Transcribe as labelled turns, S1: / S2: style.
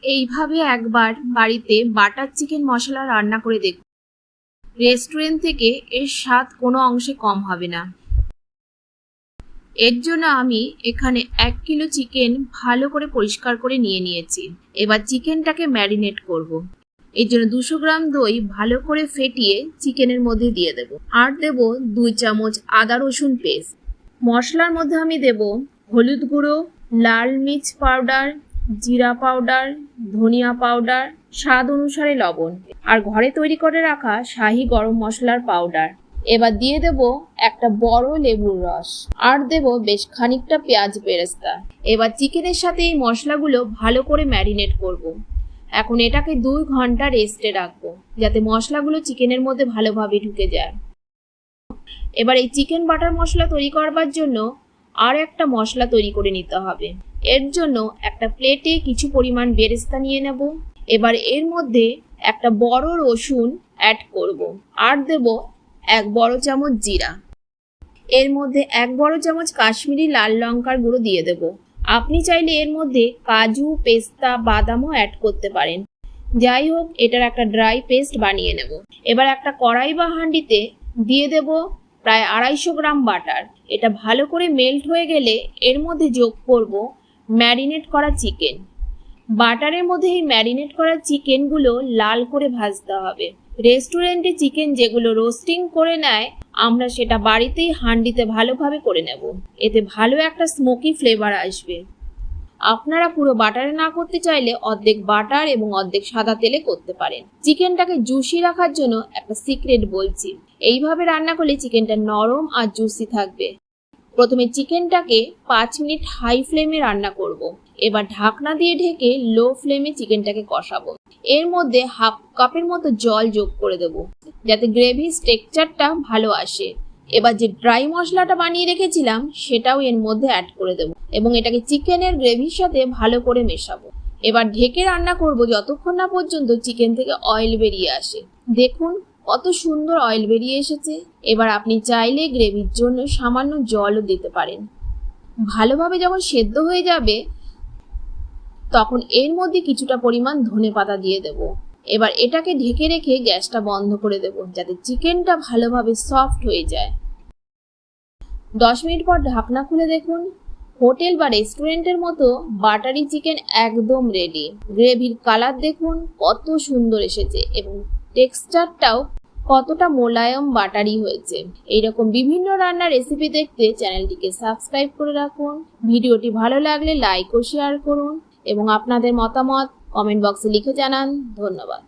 S1: এইভাবে একবার বাড়িতে বাটার চিকেন মশলা রান্না করে দেখুন। রেস্টুরেন্ট থেকে এর স্বাদ কোনো অংশে কম হবে না। এর জন্য আমি এখানে 1 কিলো চিকেন ভালো করে পরিষ্কার করে নিয়েছি। এবার চিকেনটাকে ম্যারিনেট করব। এর জন্য 200 গ্রাম দই ভালো করে ফেটিয়ে চিকেনের মধ্যে দিয়ে দেব। আর দেব 2 চামচ আদা রসুন পেস্ট। মশলার মধ্যে আমি দেব হলুদ গুঁড়ো, লাল মির্চ পাউডার, জিরা পাউডার, ধনিয়া পাউডার, স্বাদ অনুসারে লবণ আর ঘরে তৈরি করে রাখা শাহি গরম মশলার পাউডার। এবার দিয়ে দেব একটা বড় লেবুর রস আর দেব বেশ খানিকটা পেঁয়াজ বেরেস্তা। এবার চিকেনের সাথে এই মশলাগুলো ভালো করে ম্যারিনেট করব। এখন এটাকে 2 ঘন্টা রেস্টে রাখবো যাতে মশলাগুলো চিকেনের মধ্যে ভালোভাবে ঢুকে যায়। এবার এই চিকেন বাটার মশলা তৈরি করবার জন্য আর একটা মশলা তৈরি করে নিতে হবে। এর জন্য একটা প্লেটে কিছু পরিমাণ বেরেস্তা নিয়ে নেব। এবার এর মধ্যে একটা বড় রসুন অ্যাড করব আর দেব 1 বড় চামচ জিরা। এর মধ্যে 1 বড় চামচ কাশ্মীরি লাল লঙ্কার গুঁড়ো দিয়ে দেব। আপনি চাইলে এর মধ্যে কাজু, পেস্তা, বাদামও অ্যাড করতে পারেন। যাই হোক, এটার একটা ড্রাই পেস্ট বানিয়ে নেব। এবার একটা কড়াই বা হাঁড়িতে দিয়ে দেব প্রায় 250 গ্রাম বাটার। এটা ভালো করে মেল্ট হয়ে গেলে এর মধ্যে যোগ করব ম্যারিনেট করা চিকেন। বাটারের মধ্যে এই ম্যারিনেট করা চিকেনগুলো লাল করে ভাজতে হবে। রেস্টুরেন্টে চিকেন যেগুলো রোস্টিং করে নেয়, আমরা সেটা বাড়িতেই হাঁড়িতে ভালোভাবে করে নেব। এতে ভালো একটা স্মোকি ফ্লেভার আসবে। আপনারা পুরো বাটারে না করতে চাইলে অর্ধেক বাটার এবং অর্ধেক সাদা তেলে করতে পারেন। চিকেনটাকে জুসি রাখার জন্য একটা সিক্রেট বলছি। এইভাবে রান্না করলে চিকেনটা নরম আর জুসি থাকবে। প্রথমে চিকেনটাকে 5 মিনিট হাই ফ্লেমে রান্না করব। এবার ঢাকনা দিয়ে ঢেকে লো ফ্লেমে চিকেনটাকে কষাবো। এর মধ্যে 1/2 কাপের মতো জল যোগ করে দেব যাতে গ্রেভির টেক্সচারটা ভালো আসে। এবার যে ড্রাই মশলাটা বানিয়ে রেখেছিলাম সেটাও এর মধ্যে অ্যাড করে দেব এবং এটাকে চিকেনের গ্রেভির সাথে ভালো করে মেশাবো। এবার ঢেকে রান্না করব যতক্ষণ না পর্যন্ত চিকেন থেকে অয়েল বেরিয়ে আসে। দেখুন কত সুন্দর অয়েল বেরিয়ে এসেছে। এবার আপনি চাইলে গ্রেভির জন্য সামান্য জলও দিতে পারেন। ভালোভাবে যখন সেদ্ধ হয়ে যাবে তখন এর মধ্যে কিছুটা পরিমাণ ধনেপাতা দিয়ে দেব। এবার এটাকে ঢেকে রেখে গ্যাসটা বন্ধ করে দেব যাতে চিকেনটা ভালোভাবে সফট হয়ে যায়। 10 মিনিট পর ঢাকনা খুলে দেখুন হোটেল বা রেস্টুরেন্টের মতো বাটারি চিকেন একদম রেডি। গ্রেভির কালার দেখুন কত সুন্দর এসেছে এবং টেক্সচারটাও কতটা মোলায়েম বাটারি হয়েছে। এইরকম বিভিন্ন রান্নার রেসিপি দেখতে চ্যানেলটিকে সাবস্ক্রাইব করে রাখুন। ভিডিওটি ভালো লাগলে লাইক ও শেয়ার করুন এবং আপনাদের মতামত কমেন্ট বক্সে লিখে জানান। ধন্যবাদ।